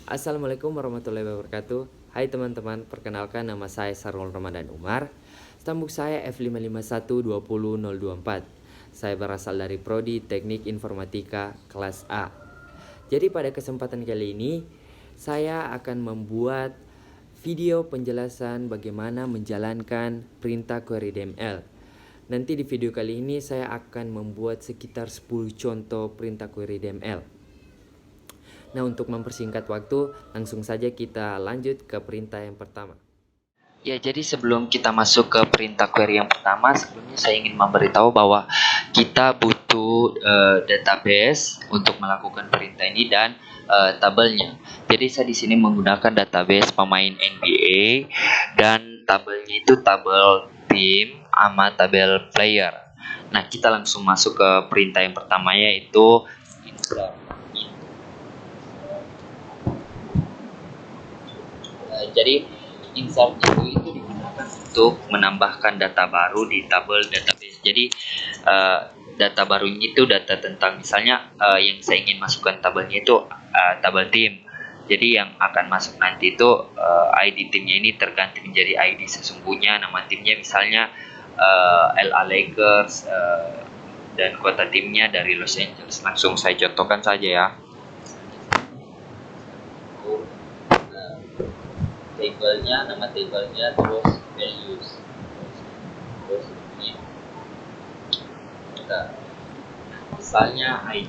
Assalamualaikum warahmatullahi wabarakatuh. Hai teman-teman, perkenalkan nama saya Sarul Ramadan Umar. Stambuk saya F551200024. Saya berasal dari Prodi Teknik Informatika kelas A. Jadi pada kesempatan kali ini saya akan membuat video penjelasan bagaimana menjalankan perintah query DML. Nanti di video kali ini saya akan membuat sekitar 10 contoh perintah query DML. Nah, untuk mempersingkat waktu, langsung saja kita lanjut ke perintah yang pertama. Ya, jadi sebelum kita masuk ke perintah query yang pertama, sebelumnya saya ingin memberitahu bahwa kita butuh database untuk melakukan perintah ini dan tabelnya. Jadi saya di sini menggunakan database pemain NBA dan tabelnya itu tabel tim sama tabel player. Nah, kita langsung masuk ke perintah yang pertama, yaitu insert. Jadi insert itu digunakan untuk menambahkan data baru di tabel database. Jadi data barunya itu data tentang misalnya yang saya ingin masukkan tabelnya itu tabel tim. Jadi yang akan masuk nanti itu ID timnya ini terganti menjadi ID sesungguhnya, nama timnya misalnya LA Lakers dan kota timnya dari Los Angeles. Langsung saya contohkan saja ya. Nama tabelnya terus values terus ini misalnya ID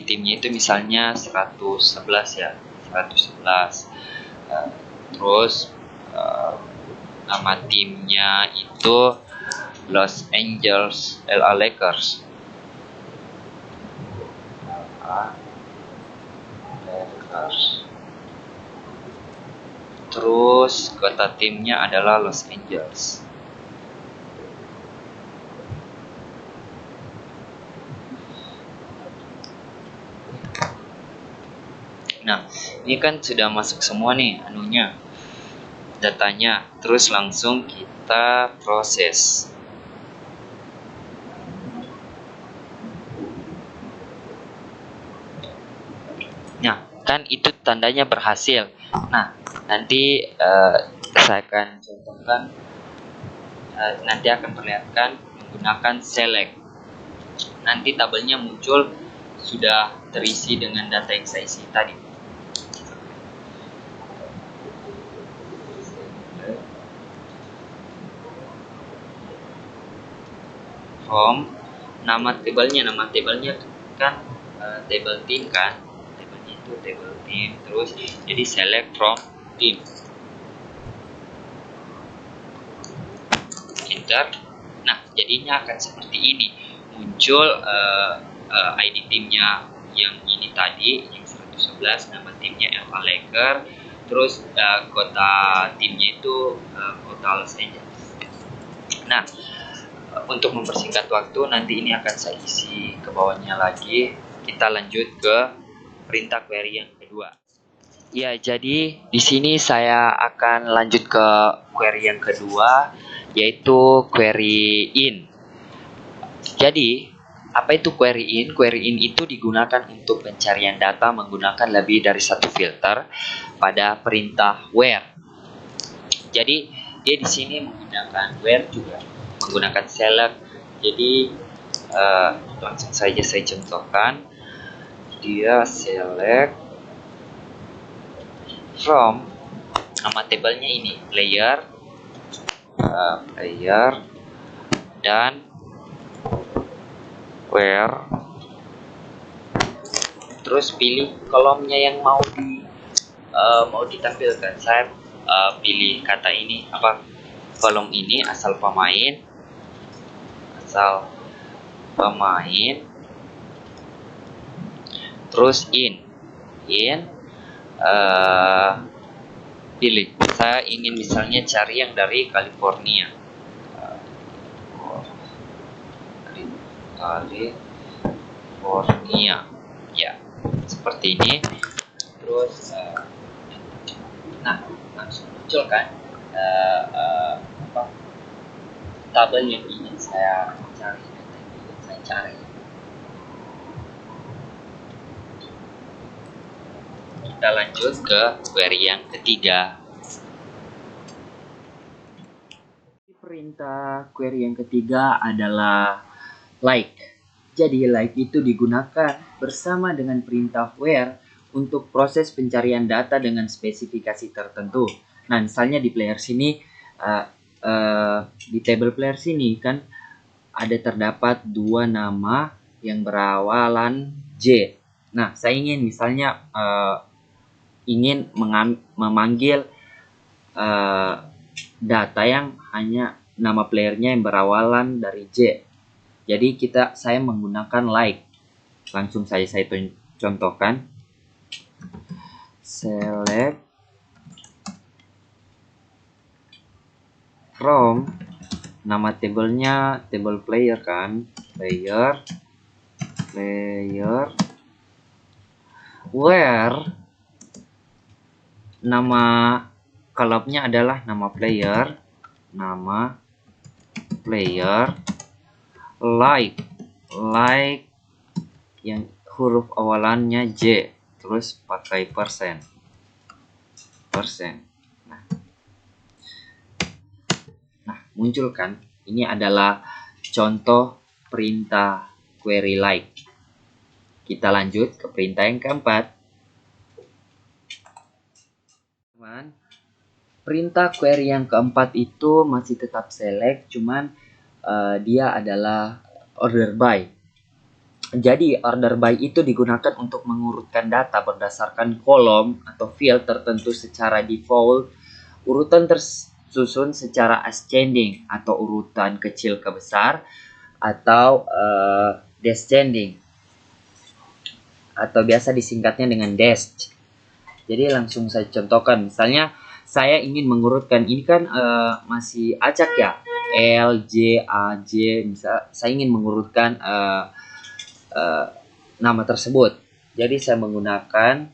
timnya itu misalnya 111 ya, 111. Terus nama timnya itu Los Angeles LA Lakers. Terus kota timnya adalah Los Angeles. Nah, ini kan sudah masuk semua nih datanya. Terus langsung kita proses. Nah, kan itu tandanya berhasil. Nah, nanti saya akan contohkan, nanti akan perlihatkan menggunakan select. Nanti tabelnya muncul sudah terisi dengan data yang saya isi tadi. From nama tabelnya kan table team kan, tabelnya itu table team, terus jadi select from team, enter. Nah, jadinya akan seperti ini, muncul ID timnya yang ini tadi, yang 111, nama timnya LA Lakers, terus kota timnya itu kota Los Angeles. Nah, untuk mempersingkat waktu, nanti ini akan saya isi ke bawahnya lagi. Kita lanjut ke perintah query yang kedua. Ya, jadi di sini saya akan lanjut ke query yang kedua, yaitu query in. Jadi, apa itu query in? Query in itu digunakan untuk pencarian data menggunakan lebih dari satu filter pada perintah where. Jadi, dia di sini menggunakan where juga, menggunakan select. Jadi langsung saja saya contohkan. Dia select from nama tabelnya ini player dan where, terus pilih kolomnya yang mau ditampilkan. Saya pilih kata ini, kolom ini asal pemain, terus in pilih. Saya ingin misalnya cari yang dari California, ya, seperti ini. Terus langsung muncul kan tabel yang ingin saya cari. kita lanjut ke query yang ketiga. Perintah query yang ketiga adalah like. Jadi like itu digunakan bersama dengan perintah where untuk proses pencarian data dengan spesifikasi tertentu. Nah, misalnya di player sini, di table player sini kan ada terdapat dua nama yang berawalan J. Nah, saya ingin misalnya ingin memanggil data yang hanya nama playernya yang berawalan dari J. Jadi saya menggunakan like. Langsung saya contohkan. Select from, nama tabelnya table player kan, player where nama column-nya adalah nama player like yang huruf awalannya J, terus pakai persen. Nah, muncul kan, ini adalah contoh perintah query like. Kita lanjut ke perintah yang keempat. Perintah query yang keempat itu masih tetap select, cuman dia adalah order by. Jadi order by itu digunakan untuk mengurutkan data berdasarkan kolom atau field tertentu secara default. Urutan tersusun secara ascending atau urutan kecil ke besar, atau descending atau biasa disingkatnya dengan desc. Jadi langsung saya contohkan, misalnya saya ingin mengurutkan, ini kan masih acak ya, L, J, A, J, misal saya ingin mengurutkan nama tersebut. Jadi saya menggunakan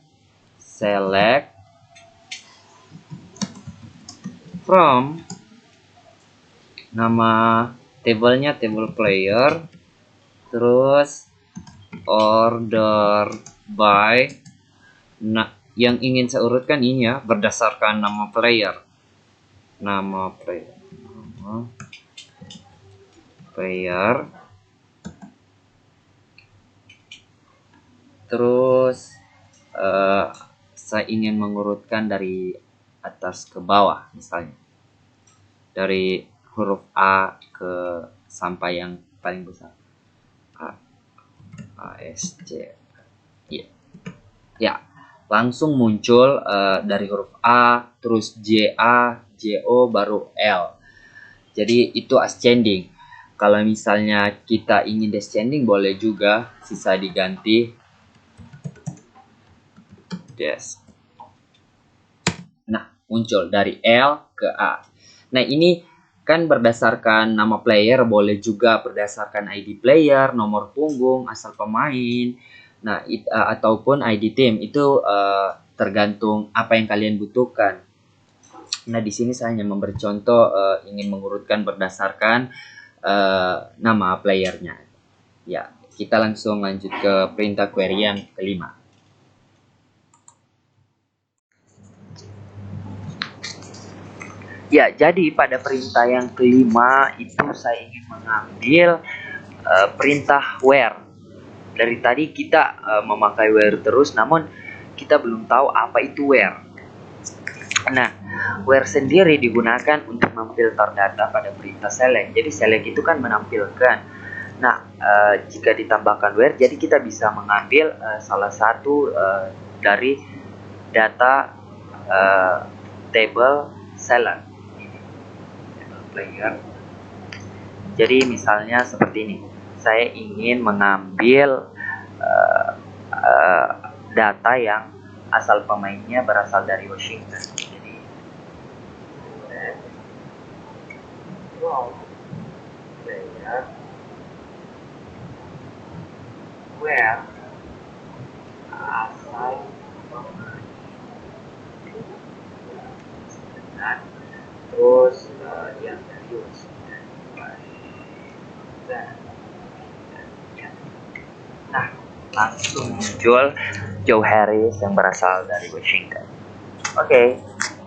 select from, nama tabelnya table player, terus order by. Nah, yang ingin saya urutkan ini ya, berdasarkan nama player. Terus saya ingin mengurutkan dari atas ke bawah, misalnya dari huruf A ke sampai yang paling besar, A S C. Ya, langsung muncul dari huruf A, terus J A, J O, baru L. Jadi itu ascending. Kalau misalnya kita ingin descending, boleh juga, sisa diganti des. Nah, muncul dari L ke A. Nah, ini kan berdasarkan nama player, boleh juga berdasarkan ID player, nomor punggung, asal pemain. Nah, ataupun ID tim, itu tergantung apa yang kalian butuhkan. Nah, di sini saya hanya memberi contoh ingin mengurutkan berdasarkan nama playernya. Ya, kita langsung lanjut ke perintah query yang kelima. Ya, jadi pada perintah yang kelima itu saya ingin mengambil perintah where. Dari tadi kita memakai where terus, namun kita belum tahu apa itu where. Nah, where sendiri digunakan untuk memfilter data pada perintah select. Jadi select itu kan menampilkan. Nah, jika ditambahkan where, jadi kita bisa mengambil salah satu dari data table select player. Jadi misalnya seperti ini, saya ingin mengambil data yang asal pemainnya berasal dari Washington. Jadi player where asal pemain, terus yang dari Washington. Nah, langsung muncul Joe Harris yang berasal dari Washington. Oke,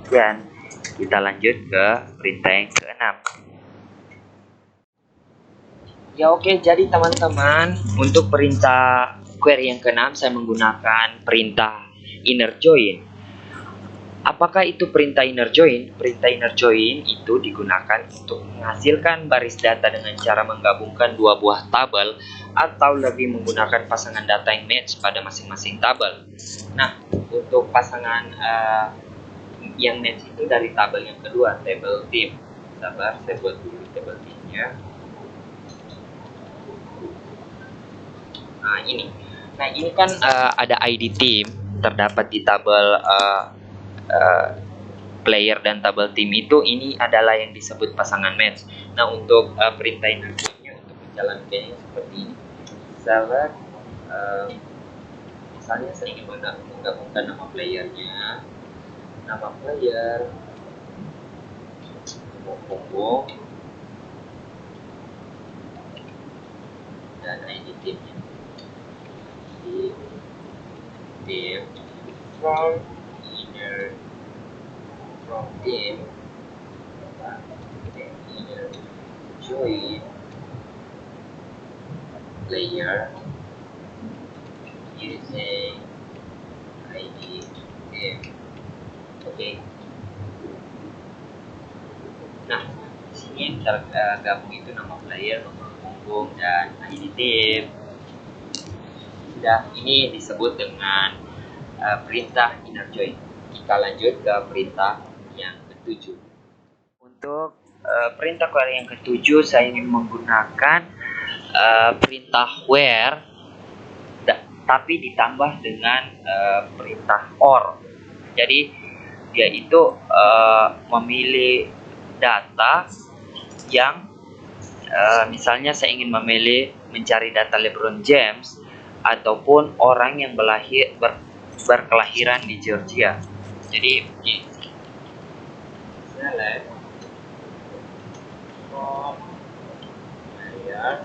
dan kita lanjut ke perintah yang keenam. Ya oke, jadi teman-teman, untuk perintah query yang keenam saya menggunakan perintah inner join. Apakah itu perintah inner join? Perintah inner join itu digunakan untuk menghasilkan baris data dengan cara menggabungkan dua buah tabel atau lebih menggunakan pasangan data yang match pada masing-masing tabel. Nah, untuk pasangan yang match itu dari tabel yang kedua, table team. Sabar, saya buat dulu table teamnya. Nah ini kan ada ID team terdapat di tabel player dan tabel team itu. Ini adalah yang disebut pasangan match. Nah, untuk perintah innerjoinnya untuk menjalankannya seperti ini. Select misalnya saya ingin menggabungkan nama playernya, nama player, punggung, dan ID teamnya. Team from team inner join player using ID team. Oke. Nah, di sini yang tergabung itu nama player, nomor punggung, dan ID team. Sudah, ini disebut dengan perintah inner join. Kita lanjut ke perintah yang ketujuh. Untuk perintah query yang ketujuh, saya ingin menggunakan perintah where, tapi ditambah dengan perintah or. Jadi dia itu memilih data yang misalnya saya ingin mencari data LeBron James ataupun orang yang berkelahiran di Georgia. Jadi select from player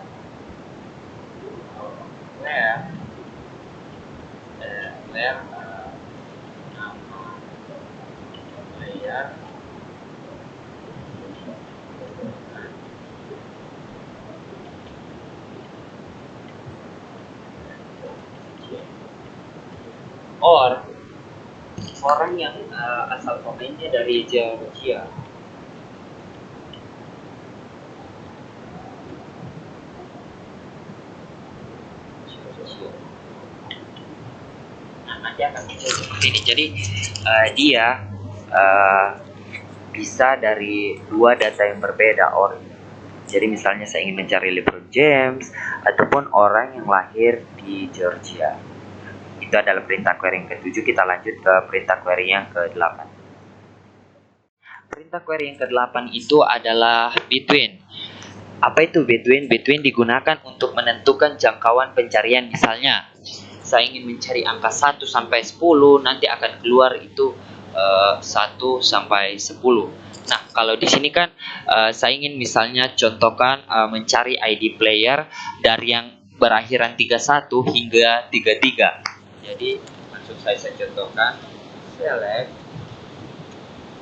where nama player or orang yang asal pemainnya dari Georgia. Nah, nanti akan muncul seperti ini. Jadi dia bisa dari dua data yang berbeda. Jadi misalnya saya ingin mencari LeBron James ataupun orang yang lahir di Georgia. Itu adalah perintah query yang ketujuh. Kita lanjut ke perintah query yang ke-8. Perintah query yang ke-8 itu adalah between. Apa itu between? Between digunakan untuk menentukan jangkauan pencarian. Misalnya, saya ingin mencari angka 1 sampai 10, nanti akan keluar itu 1 sampai 10. Nah, kalau di sini kan saya ingin misalnya contohkan mencari ID player dari yang berakhiran 31 hingga 33. Jadi maksud saya contohkan select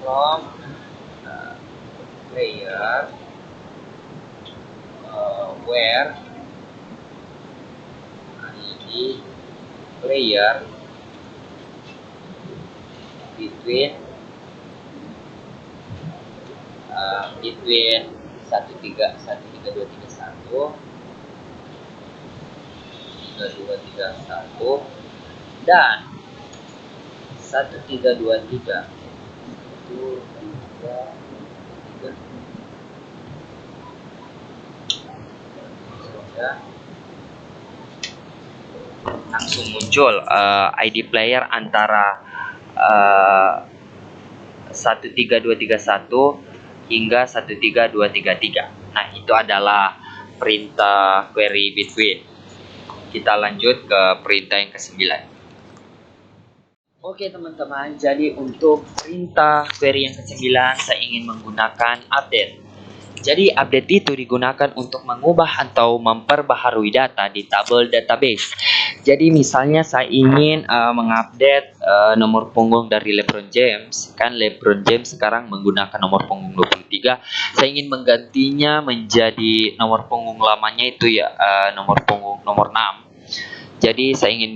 from player where ID player between 3231 dan 1323. Langsung muncul ID player antara 13231 hingga 13233. Nah, itu adalah perintah query between. Kita lanjut ke perintah yang ke-9. Oke teman-teman, jadi untuk perintah query yang ke-9 saya ingin menggunakan update. Jadi update itu digunakan untuk mengubah atau memperbaharui data di tabel database. Jadi misalnya saya ingin mengupdate nomor punggung dari LeBron James, kan LeBron James sekarang menggunakan nomor punggung 23. Saya ingin menggantinya menjadi nomor punggung lamanya itu ya nomor punggung nomor 6. Jadi saya ingin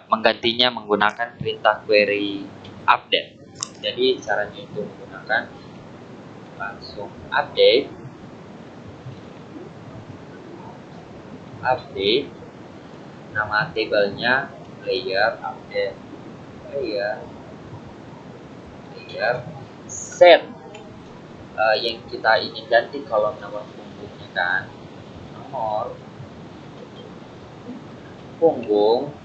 menggantinya menggunakan perintah query update. Jadi caranya itu menggunakan langsung update nama tabelnya player update player set yang kita ingin ganti kolom nomor punggungnya kan nomor punggung.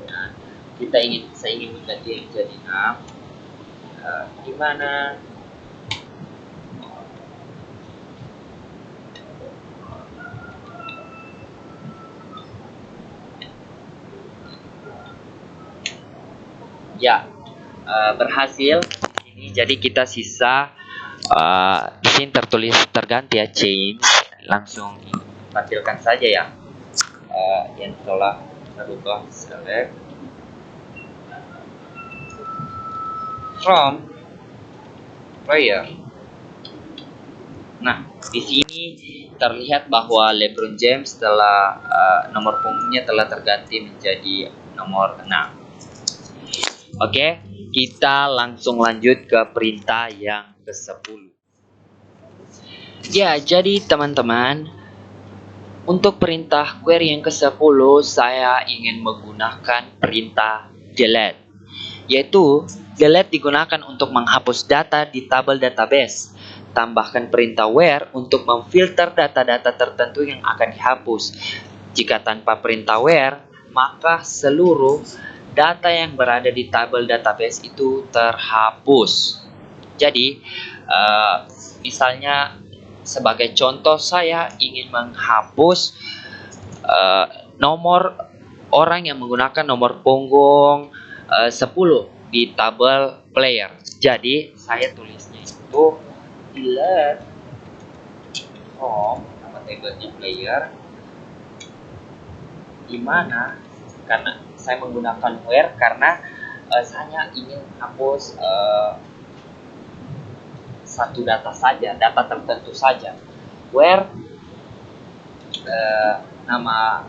Nah, saya ingin mengganti menjadi 6. Di mana ya berhasil ini. Jadi kita sisa di sini tertulis terganti ya change, langsung tampilkan saja ya yang telah terubah. Select from player. Nah, di sini terlihat bahwa LeBron James telah nomor punggungnya telah terganti menjadi nomor 6. Oke, kita langsung lanjut ke perintah yang ke-10. Ya, jadi teman-teman, untuk perintah query yang ke-10 saya ingin menggunakan perintah delete. Yaitu, delete digunakan untuk menghapus data di tabel database. Tambahkan perintah where untuk memfilter data-data tertentu yang akan dihapus. Jika tanpa perintah where, maka seluruh data yang berada di tabel database itu terhapus. Jadi, misalnya sebagai contoh saya ingin menghapus nomor orang yang menggunakan nomor punggung 10 di tabel player. Jadi, saya tulisnya itu delete from nama tabelnya player, di mana karena saya menggunakan where karena saya ingin hapus satu data saja, data tertentu saja. Where nama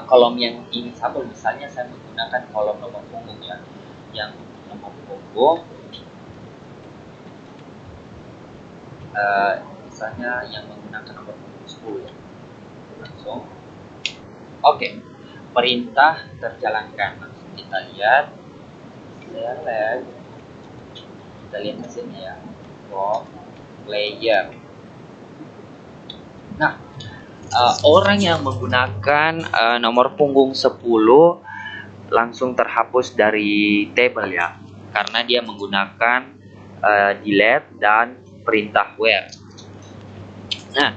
kolom yang ingin saya hapus, misalnya saya menggunakan kolom nomor punggung ya, yang nomor punggung misalnya yang menggunakan nomor punggung 10 ya. Langsung oke. Perintah terjalankan. Langsung kita lihat. Kita lihat hasilnya ya. From player. Nah, orang yang menggunakan nomor punggung 10 langsung terhapus dari table ya. Karena dia menggunakan delete dan perintah where. Nah,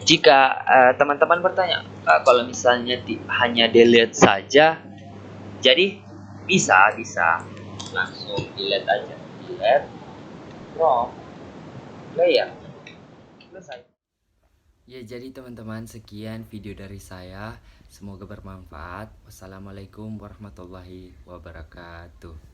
jika teman-teman bertanya, kalau misalnya hanya delete saja, jadi bisa langsung delete aja, delete from player, selesai. Ya, jadi teman-teman, sekian video dari saya. Semoga bermanfaat. Wassalamualaikum warahmatullahi wabarakatuh.